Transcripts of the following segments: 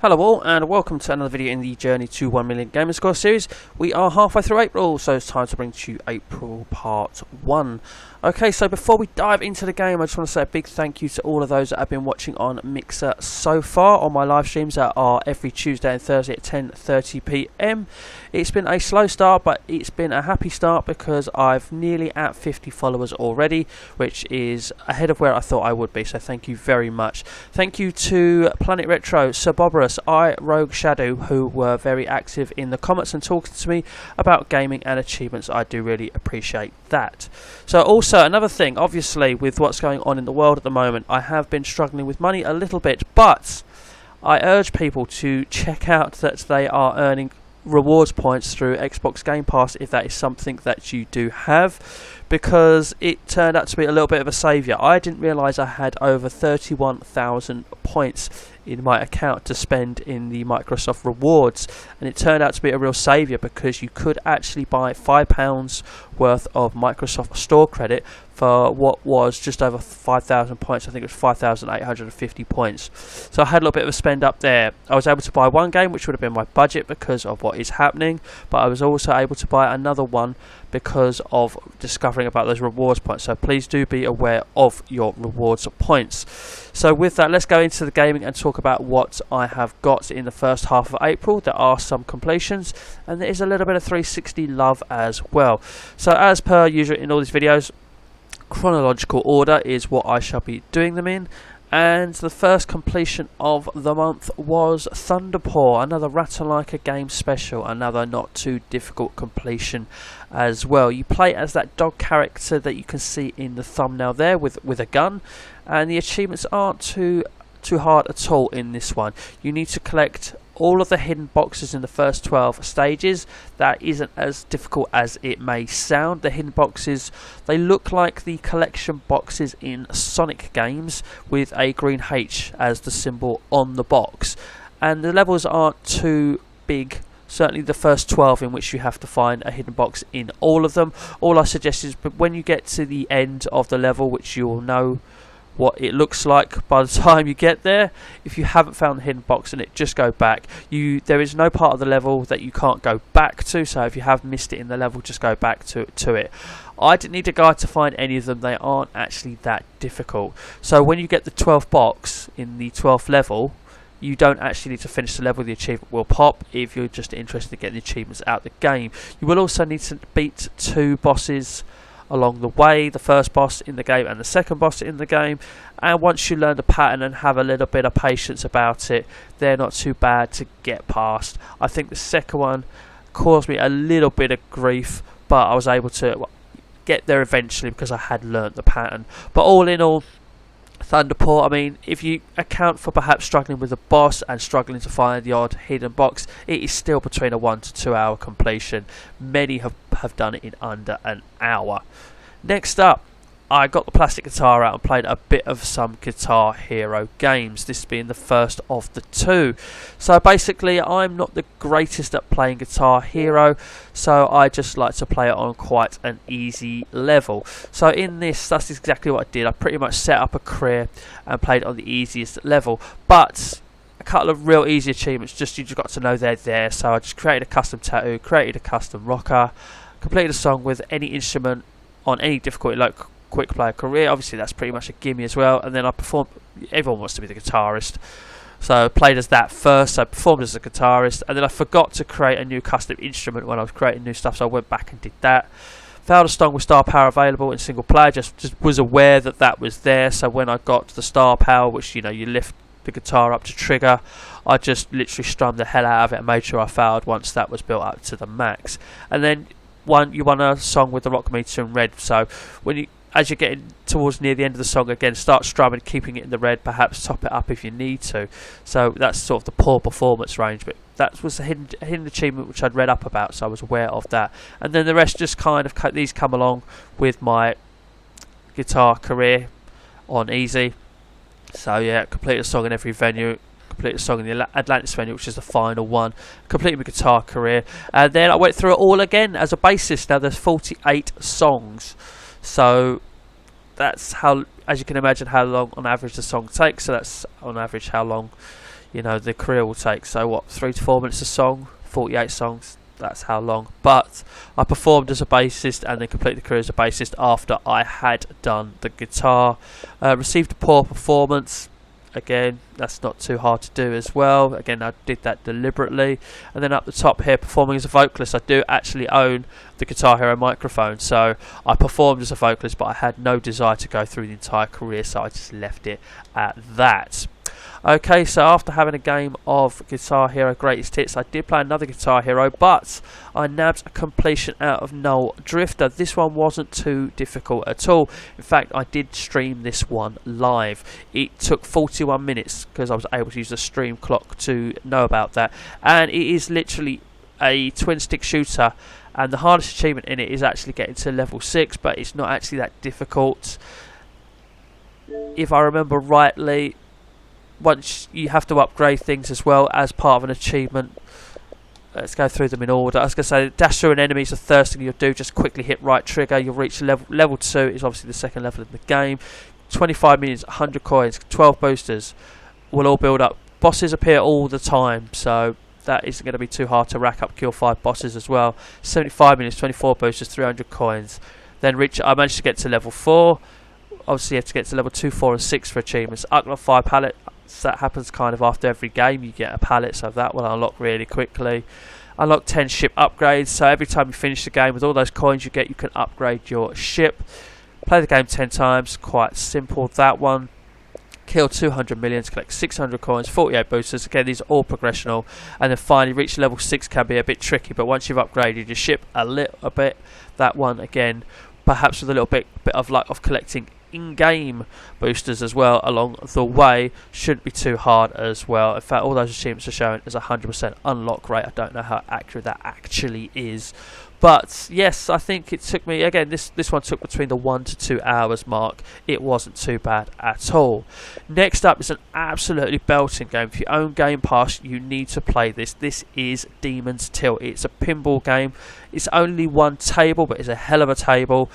Hello all and welcome to another video in the Journey to 1 Million Gamerscore series. We are halfway through April, so it's time to bring to you April Part 1. Okay, so before we dive into the game, I just want to say a big thank you to all of those that have been watching on Mixer so far on my live streams that are every Tuesday and Thursday at 10:30 PM. It's been a slow start, but it's been a happy start because I've nearly at 50 followers already, which is ahead of where I thought I would be, so thank you very much. Thank you to Planet Retro, Sir Boborus, Rogue Shadow, who were very active in the comments and talking to me about gaming and achievements. I do really appreciate that. So also another thing, obviously with what's going on in the world at the moment, I have been struggling with money a little bit, but I urge people to check out that they are earning rewards points through Xbox Game Pass if that is something that you do have, because it turned out to be a little bit of a saviour. I didn't realise I had over 31,000 points in my account to spend in the Microsoft rewards, and it turned out to be a real saviour because you could actually buy £5 worth of Microsoft Store credit for what was just over 5,000 points. I think it was 5,850 points. So I had a little bit of a spend up there. I was able to buy one game which would have been my budget because of what is happening, but I was also able to buy another one because of discovering about those rewards points. So please do be aware of your rewards points. So with that, let's go into the gaming and talk about what I have got in the first half of April. There are some completions and there is a little bit of 360 love as well. So as per usual in all these videos, chronological order is what I shall be doing them in. And the first completion of the month was Thunderpaw, another Ratalaika game special, another not too difficult completion as well. You play as that dog character that you can see in the thumbnail there with a gun, and the achievements aren't too hard at all in this one. You need to collect all of the hidden boxes in the first 12 stages. That isn't as difficult as it may sound. The hidden boxes, they look like the collection boxes in Sonic games with a green H as the symbol on the box, and the levels aren't too big. Certainly the first 12 in which you have to find a hidden box in all of them. All I suggest is, but when you get to the end of the level, which you'll know what it looks like by the time you get there, if you haven't found the hidden box in it, just go back. There is no part of the level that you can't go back to, so if you have missed it in the level, just go back to it. I didn't need a guide to find any of them. They aren't actually that difficult. So when you get the 12th box in the 12th level, you don't actually need to finish the level. The achievement will pop if you're just interested in getting the achievements out of the game. You will also need to beat 2 bosses along the way, the first boss in the game and the second boss in the game, and once you learn the pattern and have a little bit of patience about it, they're not too bad to get past. I think the second one caused me a little bit of grief, but I was able to get there eventually because I had learnt the pattern. But all in all, Thunderpaw, I mean, if you account for perhaps struggling with the boss and struggling to find the odd hidden box, it is still between a 1 to 2 hour completion. Many have done it in under an hour. Next up, I got the plastic guitar out and played a bit of some Guitar Hero games, this being the first of the 2. So basically I'm not the greatest at playing Guitar Hero, so I just like to play it on quite an easy level. So in this, that's exactly what I did. I pretty much set up a career and played on the easiest level, but a couple of real easy achievements, you just got to know they're there. So I just created a custom tattoo, created a custom rocker, completed a song with any instrument on any difficulty, like quick player career. Obviously that's pretty much a gimme as well. And then I performed, everyone wants to be the guitarist, so I played as that first. So I performed as a guitarist, and then I forgot to create a new custom instrument when I was creating new stuff, so I went back and did that. Found a song with star power available in single player, just was aware that that was there. So when I got the star power, which you lift the guitar up to trigger, I just literally strummed the hell out of it and made sure I failed once that was built up to the max. And then you won a song with the rock meter in red, so as you're getting towards near the end of the song, again, start strumming, keeping it in the red, perhaps top it up if you need to. So that's sort of the poor performance range, but that was a hidden achievement which I'd read up about, so I was aware of that. And then the rest just kind of, these come along with my guitar career on easy. So yeah, complete a song in every venue, complete a song in the Atlantis venue, which is the final one, completed my guitar career, and then I went through it all again as a bassist. Now there's 48 songs, so that's how, as you can imagine, how long on average the song takes. So that's on average how long you know, the career will take. So what, 3 to 4 minutes a song, 48 songs, that's how long. But I performed as a bassist and then completed the career as a bassist after I had done the guitar. Received a poor performance. Again, that's not too hard to do as well. Again, I did that deliberately. And then up the top here, performing as a vocalist, I do actually own the Guitar Hero microphone. So I performed as a vocalist, but I had no desire to go through the entire career, so I just left it at that. Okay, so after having a game of Guitar Hero Greatest Hits, I did play another Guitar Hero, but I nabbed a completion out of Null Drifter. This one wasn't too difficult at all. In fact, I did stream this one live. It took 41 minutes because I was able to use the stream clock to know about that. And it is literally a twin-stick shooter, and the hardest achievement in it is actually getting to level 6, but it's not actually that difficult. If I remember rightly, once you have to upgrade things as well as part of an achievement. Let's go through them in order. I was going to say, dash through an enemy is the first thing you'll do. Just quickly hit right trigger. You'll reach level 2 is obviously the second level of the game. 25 minions, 100 coins, 12 boosters will all build up. Bosses appear all the time, so that isn't going to be too hard to rack up, kill 5 bosses as well. 75 minions, 24 boosters, 300 coins. Then I managed to get to level 4. Obviously you have to get to level 2, 4 and 6 for achievements. Unlock 5 pallet. So that happens kind of after every game. You get a pallet, so that will unlock really quickly. Unlock 10 ship upgrades, so every time you finish the game with all those coins you get, you can upgrade your ship. Play the game 10 times, quite simple that one. Kill 200 millions, collect 600 coins, 48 boosters. Again, these are all progressional. And then finally reach level 6 can be a bit tricky, but once you've upgraded your ship a little bit, that one again, perhaps with a little bit of luck of collecting in-game boosters as well along the way, shouldn't be too hard as well. In fact, all those achievements are showing as 100% unlock rate. I don't know how accurate that actually is, but yes, I think it took me, again, this one took between the 1 to 2 hours mark. It wasn't too bad at all. Next up is an absolutely belting game. If you own Game Pass, you need to play this. This is Demon's Tilt. It's a pinball game. It's only one table, but it's a hell of a table.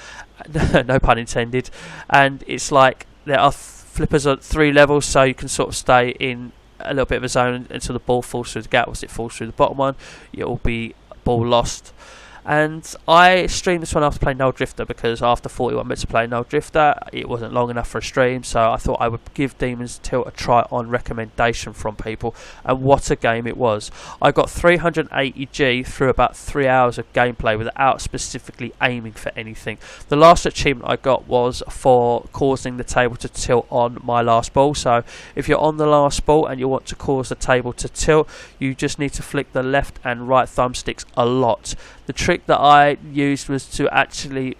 No pun intended. And it's like there are flippers at 3 levels, so you can sort of stay in a little bit of a zone until the ball falls through the gap. Once it falls through the bottom one, it will be ball lost. And I streamed this one after playing Null Drifter, because after 41 minutes of playing Null Drifter, it wasn't long enough for a stream, so I thought I would give Demon's Tilt a try on recommendation from people, and what a game it was. I got 380G through about 3 hours of gameplay without specifically aiming for anything. The last achievement I got was for causing the table to tilt on my last ball, so if you're on the last ball and you want to cause the table to tilt, you just need to flick the left and right thumbsticks a lot. The trick that I used was to actually,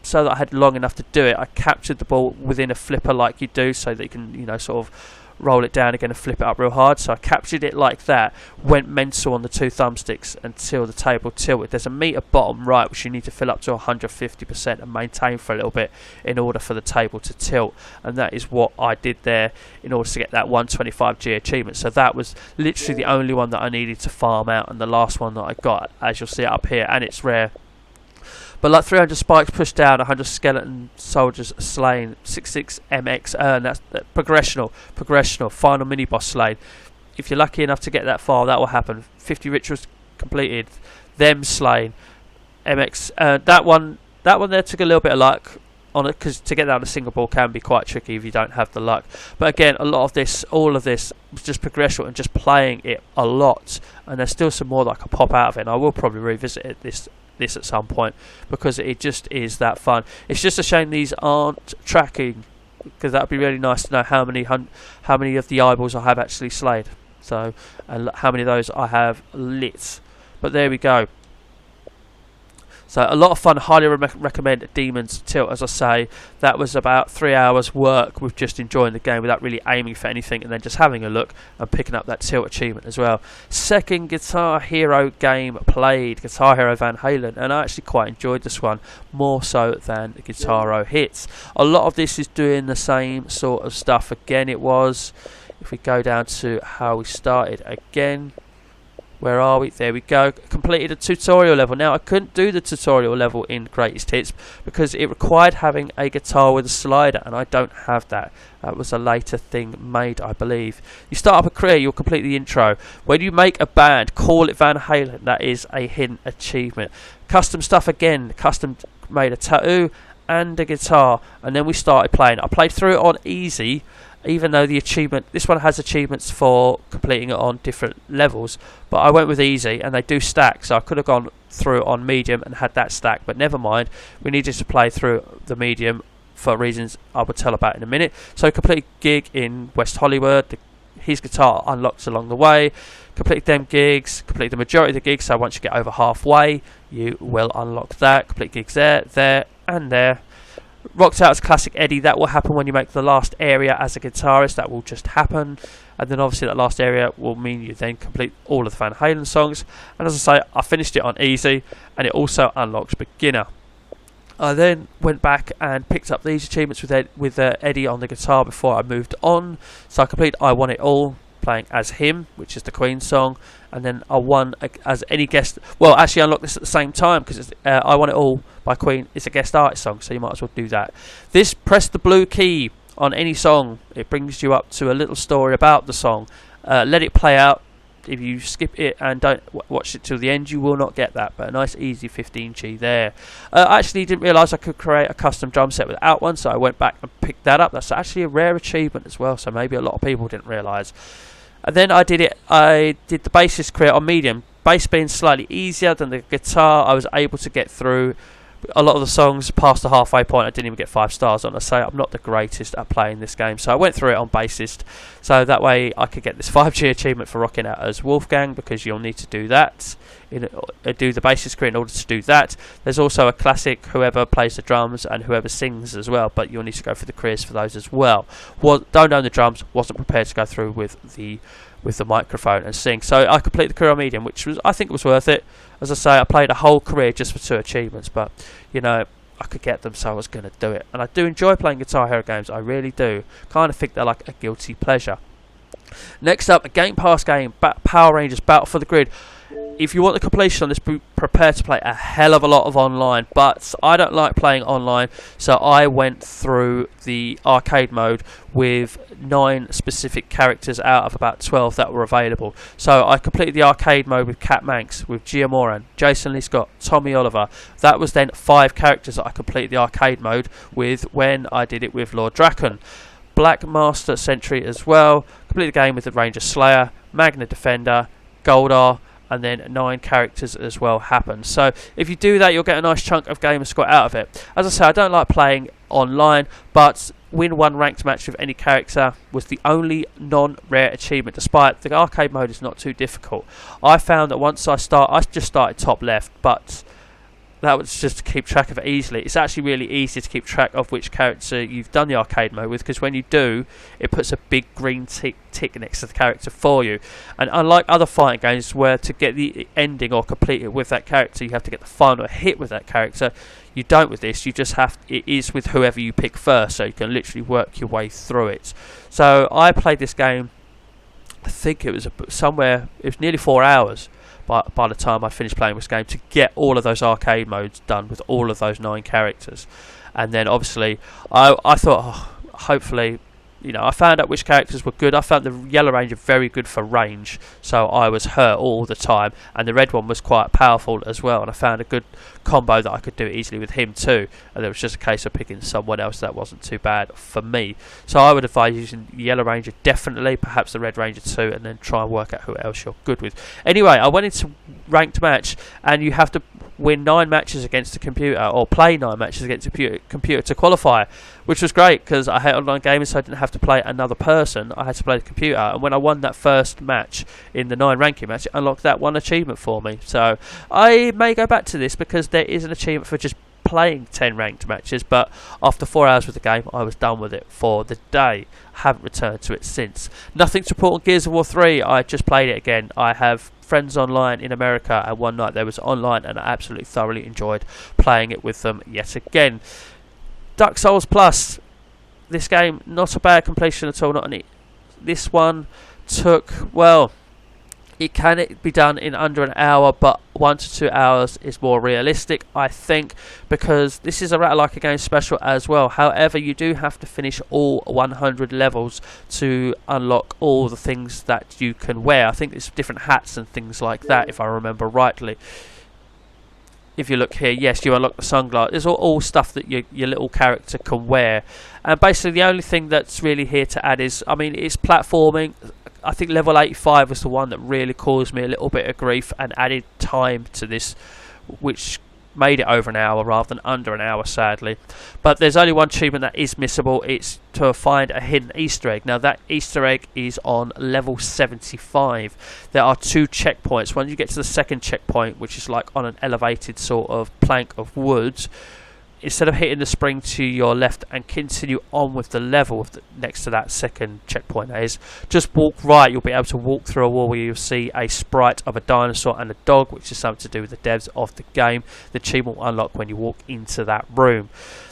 so that I had long enough to do it, I captured the ball within a flipper like you do, so that you can, you know, sort of roll it down again and flip it up real hard. So I captured it like that, went mental on the 2 thumbsticks until the table tilted. There's a meter bottom right which you need to fill up to 150% and maintain for a little bit in order for the table to tilt, and that is what I did there in order to get that 125G achievement. So that was literally the only one that I needed to farm out, and the last one that I got, as you'll see up here, and it's rare. But like 300 spikes pushed down, 100 skeleton soldiers slain, 66 MX earned. That's progressional, final mini boss slain. If you're lucky enough to get that far, that will happen. 50 rituals completed, them slain, MX earned. That one there took a little bit of luck on it, because to get that on a single ball can be quite tricky if you don't have the luck. But again, all of this was just progressional and just playing it a lot. And there's still some more that I can pop out of it, and I will probably revisit this at some point, because it just is that fun. It's just a shame these aren't tracking, because that would be really nice to know how many of the eyeballs I have actually slayed, so, and how many of those I have lit. But there we go. So a lot of fun. Highly recommend Demon's Tilt. As I say, that was about 3 hours work with just enjoying the game without really aiming for anything, and then just having a look and picking up that tilt achievement as well. Second Guitar Hero game played, Guitar Hero Van Halen, and I actually quite enjoyed this one, more so than Guitar Hero Hits. A lot of this is doing the same sort of stuff. Again, it was, if we go down to how we started again, Where are we? There we go. Completed a tutorial level. Now, I couldn't do the tutorial level in Greatest Hits because it required having a guitar with a slider, and I don't have that. That was a later thing made, I believe. You start up a career, you'll complete the intro. When you make a band, call it Van Halen. That is a hidden achievement. Custom stuff again. Custom made a tattoo and a guitar, and then we started playing. I played through it on easy, even though the achievement, this one has achievements for completing it on different levels, but I went with easy, and they do stack, so I could have gone through it on medium and had that stack, but never mind. We needed to play through the medium for reasons I will tell about in a minute. So complete gig in West Hollywood. His guitar unlocks along the way. Complete them gigs, complete the majority of the gigs, so once you get over halfway you will unlock that. Complete gigs there and there. Rocked out as Classic Eddie. That will happen when you make the last area as a guitarist. That will just happen, and then obviously that last area will mean you then complete all of the Van Halen songs. And as I say, I finished it on easy, and it also unlocks beginner. I then went back and picked up these achievements with Eddie on the guitar before I moved on. So I completed I Want It All, playing as him, which is the Queen song, and then I won as any guest. Well, actually, I unlocked this at the same time because I Want It All by Queen is a guest artist song, so you might as well do that. This, press the blue key on any song. It brings you up to a little story about the song. Let it play out. If you skip it and don't watch it till the end, you will not get that, but a nice easy 15G there. I actually didn't realise I could create a custom drum set without one, so I went back and picked that up. That's actually a rare achievement as well, so maybe a lot of people didn't realise. And then I did the bassist career on medium. Bass being slightly easier than the guitar, I was able to get through a lot of the songs past the halfway point. I didn't even get 5 stars on. I say I'm not the greatest at playing this game, so I went through it on bassist, so that way I could get this 5G achievement for rocking out as Wolfgang, because you'll need to do that, do the bassist career in order to do that. There's also a classic, whoever plays the drums and whoever sings as well, but you'll need to go for the careers for those as well. Don't own the drums, wasn't prepared to go through with the microphone and sing, so I completed the career on medium, which was, I think it was worth it. As I say, I played a whole career just for 2 achievements, but you know, I could get them, so I was going to do it. And I do enjoy playing Guitar Hero games, I really do. Kind of think they're like a guilty pleasure. Next up, a Game Pass game, Power Rangers Battle for the Grid. If you want the completion on this, be prepared to play a hell of a lot of online, but I don't like playing online, so I went through the arcade mode with 9 specific characters out of about 12 that were available. So I completed the arcade mode with Cat Manx, with Gia Moran, Jason Lee Scott, Tommy Oliver. That was then 5 characters that I completed the arcade mode with when I did it with Lord Draken. Black Master Sentry as well. Completed the game with the Ranger Slayer, Magna Defender, Goldar, and then 9 characters as well happen. So if you do that, you'll get a nice chunk of Gamerscore out of it. As I say, I don't like playing online, but win 1 ranked match with any character was the only non-rare achievement, despite the arcade mode is not too difficult. I found that once I just started top left, but that was just to keep track of it easily. It's actually really easy to keep track of which character you've done the arcade mode with, because when you do, it puts a big green tick next to the character for you. And unlike other fighting games where to get the ending or complete it with that character, you have to get the final hit with that character, you don't with this. You just it is with whoever you pick first, so you can literally work your way through it. So I played this game, I think it was it was nearly 4 hours by the time I finished playing this game to get all of those arcade modes done with all of those 9 characters. And then obviously I thought, hopefully, you know, I found out which characters were good. I found the Yellow Ranger very good for range, so I was hurt all the time, and the red one was quite powerful as well, and I found a good combo that I could do easily with him too, and it was just a case of picking someone else that wasn't too bad for me. So I would advise using the Yellow Ranger definitely, perhaps the Red Ranger too, and then try and work out who else you're good with. Anyway, I went into ranked match, and you have to win 9 matches against the computer, or play 9 matches against the computer to qualify, which was great because I hate online gaming, so I didn't have to play another person. I had to play the computer, and when I won that first match in the 9 ranking match, it unlocked that 1 achievement for me. So I may go back to this because there is an achievement for just playing 10 ranked matches, but after 4 hours with the game, I was done with it for the day. Haven't returned to it since. Nothing to report on Gears of War 3. I just played it again. I have friends online in America, and one night there was online, and I absolutely thoroughly enjoyed playing it with them yet again. Dark Souls Plus. This game, not a bad completion at all. This one took, well, It can be done in under an hour, but 1 to 2 hours is more realistic, I think, because this is a Ratalaika game special as well. However, you do have to finish all 100 levels to unlock all the things that you can wear. I think there's different hats and things like that, if I remember rightly. If you look here, yes, you unlock the sunglasses. It's all stuff that your little character can wear. And basically the only thing that's really here to add is, I mean, it's platforming. I think level 85 was the one that really caused me a little bit of grief and added time to this, which made it over an hour rather than under an hour, sadly. But there's only one achievement that is missable. It's to find a hidden Easter egg. Now that Easter egg is on level 75. There are 2 checkpoints. When you get to the second checkpoint, which is like on an elevated sort of plank of wood, instead of hitting the spring to your left and continue on with the level next to that second checkpoint, that is, just walk right. You'll be able to walk through a wall where you'll see a sprite of a dinosaur and a dog, which is something to do with the devs of the game. The achievement will unlock when you walk into that room.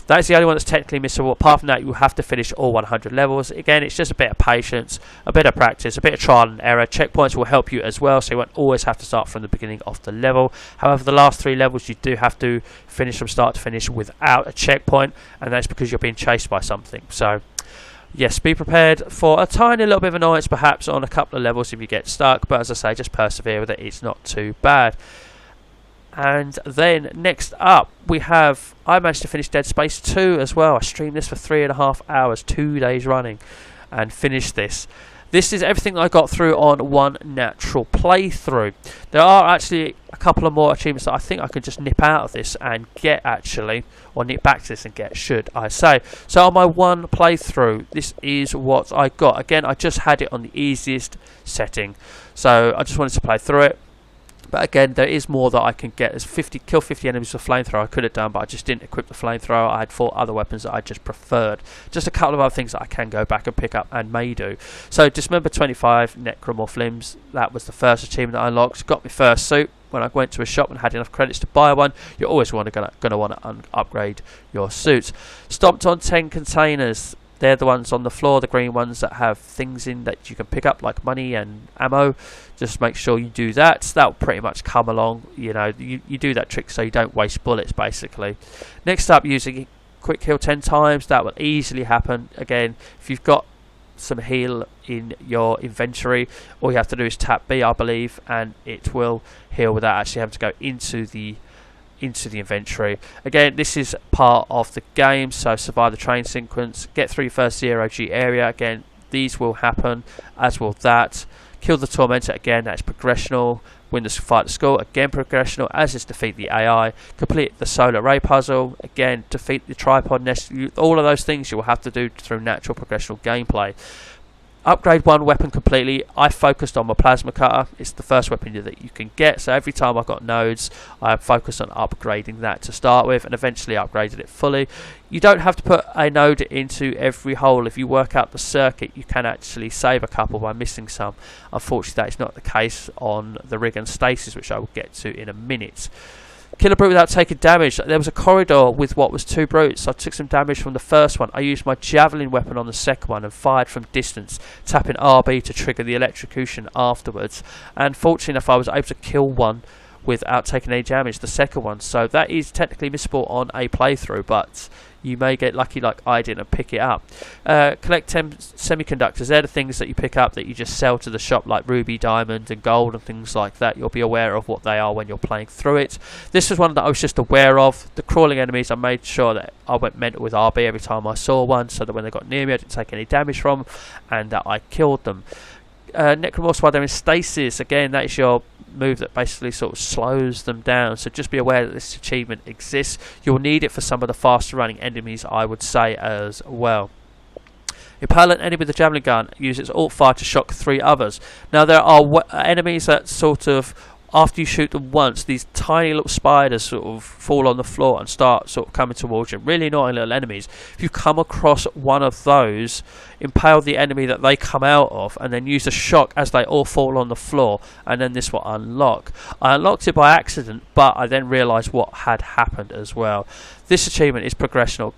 That is the only one that's technically missable. Apart from that, you have to finish all 100 levels. Again, it's just a bit of patience, a bit of practice, a bit of trial and error. Checkpoints will help you as well, so you won't always have to start from the beginning of the level. However, the last 3 levels, you do have to finish from start to finish without a checkpoint, and that's because you're being chased by something. So, yes, be prepared for a tiny little bit of annoyance perhaps on a couple of levels if you get stuck, but as I say, just persevere with it. It's not too bad. And then next up I managed to finish Dead Space 2 as well. I streamed this for 3.5 hours, 2 days running, and finished this. This is everything that I got through on one natural playthrough. There are actually a couple of more achievements that I think I could just nip out of this and get, actually, or nip back to this and get, should I say. So on my one playthrough, this is what I got. Again, I just had it on the easiest setting, so I just wanted to play through it. But again, there is more that I can get. There's kill 50 enemies with a flamethrower I could have done, but I just didn't equip the flamethrower. I had 4 other weapons that I just preferred. Just a couple of other things that I can go back and pick up and may do. So Dismember 25 Necromorph Limbs, that was the first achievement that I unlocked. Got my first suit. When I went to a shop and had enough credits to buy one, you're always going to want to upgrade your suits. Stomped on 10 containers. They're the ones on the floor, the green ones that have things in that you can pick up, like money and ammo. Just make sure you do that. That will pretty much come along. You know, you do that trick so you don't waste bullets, basically. Next up, using quick heal 10 times. That will easily happen. Again, if you've got some heal in your inventory, all you have to do is tap B, I believe, and it will heal without actually having to go into the inventory. Again, this is part of the game, so survive the train sequence, get through your first 0G area. Again, these will happen, as will that. Kill the Tormentor, again, that's progressional. Win the fight the school, again progressional, as is defeat the AI. Complete the solar ray puzzle, again defeat the tripod nest. All of those things you will have to do through natural progressional gameplay. Upgrade one weapon completely. I focused on my plasma cutter. It's the first weapon that you can get, so every time I got nodes I focused on upgrading that to start with, and eventually upgraded it fully. You don't have to put a node into every hole. If you work out the circuit, you can actually save a couple by missing some. Unfortunately, that is not the case on the rig and stasis, which I will get to in a minute. Kill a brute without taking damage. There was a corridor with what was 2 brutes. I took some damage from the first one. I used my javelin weapon on the second one and fired from distance, tapping RB to trigger the electrocution afterwards. And fortunately enough, I was able to kill one without taking any damage, the second one. So that is technically missable on a playthrough, but you may get lucky like I did and pick it up. Collect 10 semiconductors. They're the things that you pick up that you just sell to the shop, like ruby, diamond and gold and things like that. You'll be aware of what they are when you're playing through it. This was one that I was just aware of. The crawling enemies, I made sure that I went mental with RB every time I saw one, so that when they got near me I didn't take any damage from them and that I killed them. Necromorphs while they're in stasis, again, that is your move that basically sort of slows them down, so just be aware that this achievement exists. You'll need it for some of the faster running enemies, I would say, as well. Impale an enemy with a javelin gun. Use its alt fire to shock 3 others. Now there are enemies that sort of, after you shoot them once, these tiny little spiders sort of fall on the floor and start sort of coming towards you. Really annoying little enemies. If you come across one of those, impale the enemy that they come out of and then use a shock as they all fall on the floor, and then this will unlock. I unlocked it by accident, but I then realised what had happened as well. This achievement is progressional.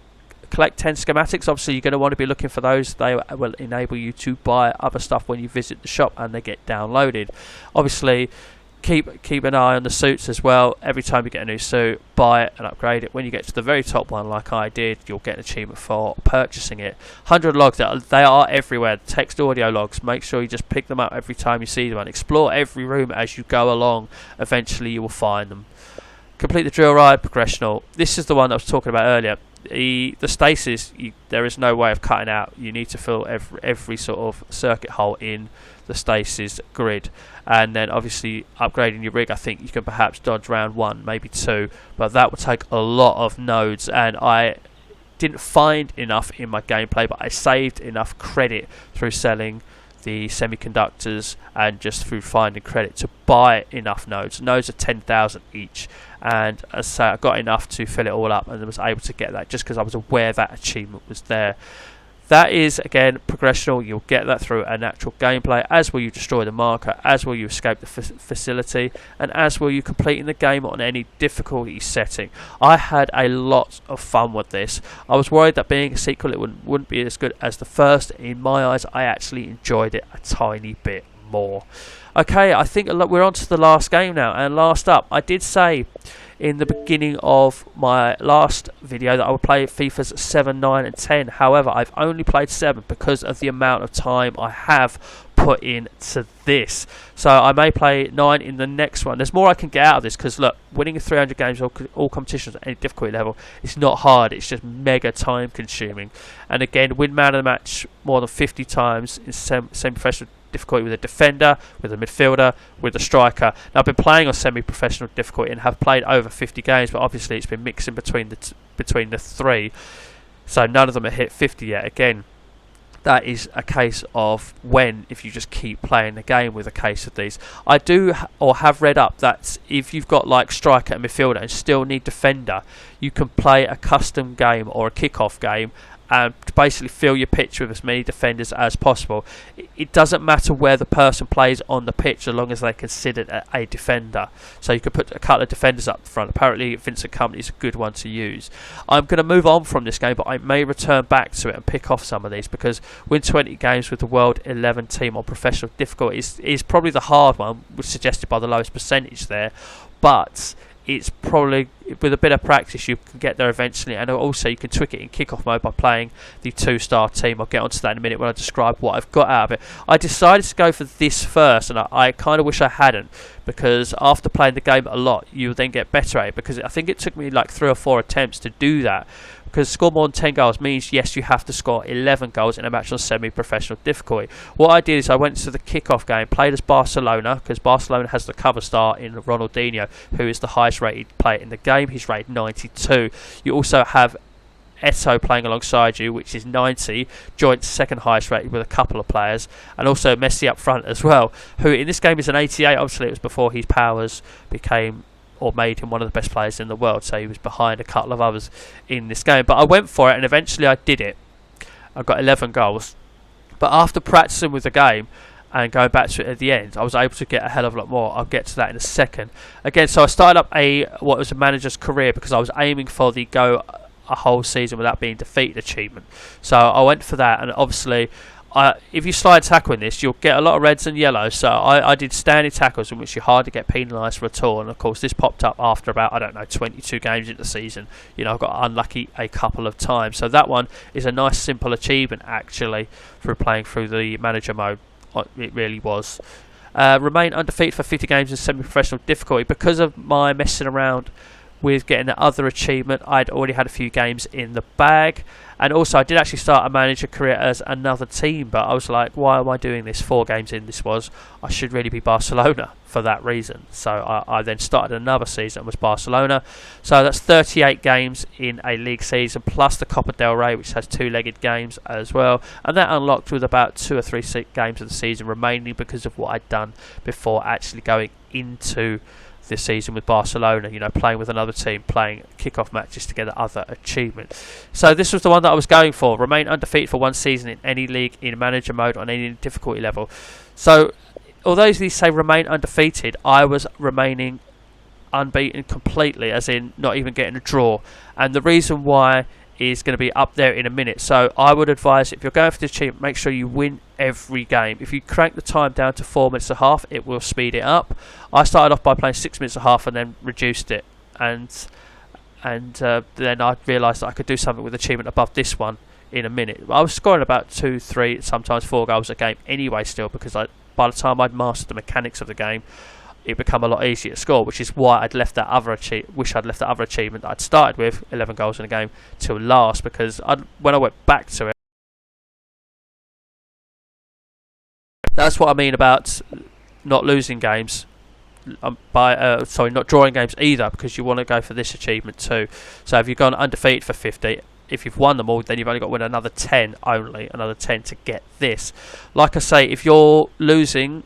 collect 10 schematics. Obviously, you're going to want to be looking for those. They will enable you to buy other stuff when you visit the shop and they get downloaded. Obviously, keep an eye on the suits as well. Every time you get a new suit, buy it and upgrade it. When you get to the very top one, like I did, you'll get an achievement for purchasing it. 100 logs, they are everywhere. Text audio logs, make sure you just pick them up every time you see them and explore every room as you go along. Eventually you will find them. Complete the drill ride, progressional. This is the one I was talking about earlier. The stasis, there is no way of cutting out. You need to fill every sort of circuit hole in the stasis grid, and then obviously upgrading your rig. I think you can perhaps dodge round 1, maybe 2, but that would take a lot of nodes, and I didn't find enough in my gameplay, but I saved enough credit through selling the semiconductors and just through finding credit to buy enough nodes. Nodes are 10,000 each, and as I say, I got enough to fill it all up and was able to get that just because I was aware that achievement was there. That is, again, progressional. You'll get that through a natural gameplay, as will you destroy the marker, as will you escape the facility, and as will you completing the game on any difficulty setting. I had a lot of fun with this. I was worried that being a sequel it wouldn't be as good as the first. In my eyes, I actually enjoyed it a tiny bit more. Okay, I think we're on to the last game now, and last up, I did say in the beginning of my last video that I would play FIFA's 7, 9 and 10. However, I've only played 7 because of the amount of time I have put into this. So I may play 9 in the next one. There's more I can get out of this because, look, winning 300 games all competitions at any difficulty level, it's not hard. It's just mega time consuming. And again, win man of the match more than 50 times in semi-professional difficulty with a defender, with a midfielder, with a striker. Now, I've been playing on semi-professional difficulty and have played over 50 games, but obviously it's been mixing between the three, so none of them have hit 50 yet. Again, that is a case of when, if you just keep playing the game with a case of these. I do or have read up that if you've got like striker and midfielder and still need defender, you can play a custom game or a kick-off game and basically fill your pitch with as many defenders as possible. It doesn't matter where the person plays on the pitch as long as they're considered a defender. So you could put a couple of defenders up front. Apparently Vincent Kompany is a good one to use. I'm going to move on from this game, but I may return back to it and pick off some of these, because win 20 games with the World 11 team on professional difficulty is probably the hard one, which is suggested by the lowest percentage there. But it's probably, with a bit of practice, you can get there eventually, and also you can tweak it in kick-off mode by playing the 2-star team. I'll get onto that in a minute when I describe what I've got out of it. I decided to go for this first, and I kind of wish I hadn't, because after playing the game a lot, you then get better at it, because I think it took me like 3 or 4 attempts to do that. Because score more than 10 goals means, yes, you have to score 11 goals in a match on semi-professional difficulty. What I did is I went to the kick-off game, played as Barcelona, because Barcelona has the cover star in Ronaldinho, who is the highest rated player in the game. He's rated 92. You also have Eto'o playing alongside you, which is 90, joint second highest rated with a couple of players, and also Messi up front as well, who in this game is an 88. Obviously, it was before his powers became or made him one of the best players in the world, so he was behind a couple of others in this game. But I went for it, and eventually I did it. I got 11 goals. But after practicing with the game and going back to it at the end, I was able to get a hell of a lot more. I'll get to that in a second. Again, so I started up what was a manager's career, because I was aiming for the go a whole season without being defeated achievement. So I went for that, and obviously if you slide tackle in this, you'll get a lot of reds and yellows. So I did standing tackles in which you hardly get penalised for at all. And of course, this popped up after about, 22 games into the season. You know, I got unlucky a couple of times. So that one is a nice, simple achievement, actually, for playing through the manager mode. It really was. Remain undefeated for 50 games in semi-professional difficulty. Because of my messing around with getting the other achievement, I'd already had a few games in the bag. And also, I did actually start a manager career as another team, but I was like, why am I doing this? 4 games in this was. I should really be Barcelona for that reason. So I then started another season and was Barcelona. So that's 38 games in a league season, plus the Copa del Rey, which has 2-legged games as well. And that unlocked with about 2 or 3 games of the season remaining, because of what I'd done before actually going into this season with Barcelona, you know, playing with another team, playing kick-off matches to get other achievements. So this was the one that I was going for. Remain undefeated for 1 season in any league in manager mode on any difficulty level. So although these say remain undefeated, I was remaining unbeaten completely, as in not even getting a draw. And the reason why is going to be up there in a minute. So I would advise, if you're going for this achievement, make sure you win every game. If you crank the time down to 4 minutes and a half, it will speed it up. I started off by playing 6 minutes and a half and then reduced it, and then I realised that I could do something with achievement above this one in a minute. I was scoring about 2, 3, sometimes 4 goals a game anyway still, because by the time I'd mastered the mechanics of the game, it become a lot easier to score, which is why I'd left that other achievement that I'd started with, 11 goals in a game, till last, because when I went back to it, that's what I mean about not losing games, not drawing games either, because you want to go for this achievement too. So if you've gone undefeated for 50, if you've won them all, then you've only got to win another 10 to get this. Like I say, if you're losing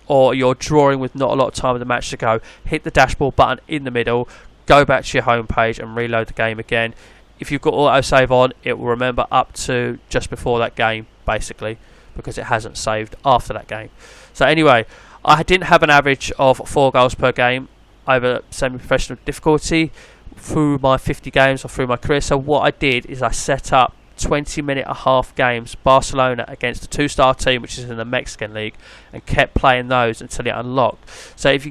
or you're drawing with not a lot of time of the match to go, hit the dashboard button in the middle, go back to your home page and reload the game again. If you've got autosave on, it will remember up to just before that game, basically, because it hasn't saved after that game. So anyway, I didn't have an average of 4 goals per game over semi-professional difficulty through my 50 games or through my career. So what I did is I set up 20-minute-and-a-half games, Barcelona against a 2-star team which is in the Mexican league, and kept playing those until it unlocked. So if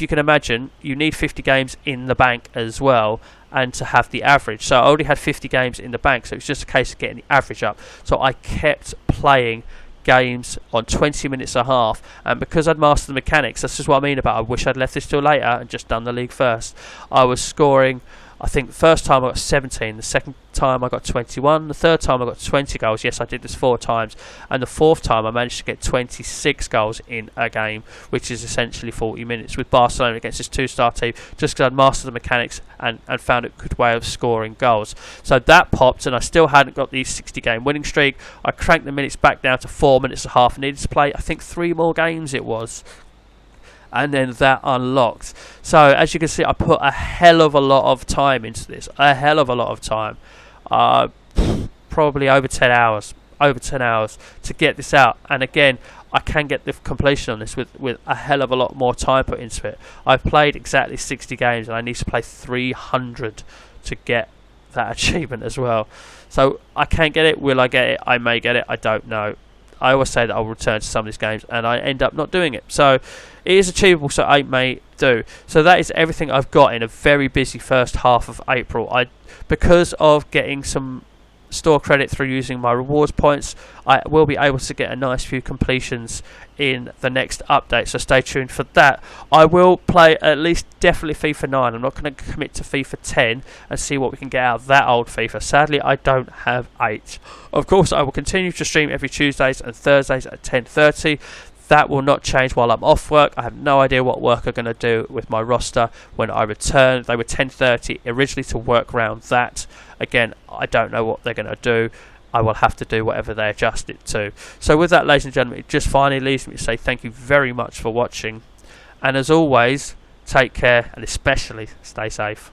you can imagine, you need 50 games in the bank as well, and to have the average. So I already had 50 games in the bank, so it's just a case of getting the average up. So I kept playing games on 20 minutes and a half, and because I'd mastered the mechanics, that's just what I mean about I wish I'd left this till later and just done the league first. I was scoring, I think the first time I got 17, the second time I got 21, the third time I got 20 goals. Yes, I did this 4 times, and the fourth time I managed to get 26 goals in a game, which is essentially 40 minutes with Barcelona against this 2-star team, just because I'd mastered the mechanics and found a good way of scoring goals. So that popped, and I still hadn't got the 60-game winning streak. I cranked the minutes back down to 4 minutes and a half, and needed to play, I think, 3 more games it was. And then that unlocked. So as you can see, I put a hell of a lot of time into this. A hell of a lot of time. Probably over 10 hours. Over 10 hours to get this out. And again, I can get the completion on this with a hell of a lot more time put into it. I've played exactly 60 games and I need to play 300 to get that achievement as well. So I can get it. Will I get it? I may get it. I don't know. I always say that I'll return to some of these games, and I end up not doing it. So it is achievable, so I may do. So that is everything I've got in a very busy first half of April. Because of getting some store credit through using my rewards points, I will be able to get a nice few completions in the next update, so stay tuned for that. I will play at least definitely FIFA 9. I'm not going to commit to FIFA 10 and see what we can get out of that old FIFA. Sadly, I don't have 8. Of course, I will continue to stream every Tuesdays and Thursdays at 10:30. That will not change while I'm off work. I have no idea what work I'm going to do with my roster when I return. They were 10:30 originally to work around that. Again, I don't know what they're going to do. I will have to do whatever they adjust it to. So with that, ladies and gentlemen, it just finally leaves me to say thank you very much for watching. And as always, take care and especially stay safe.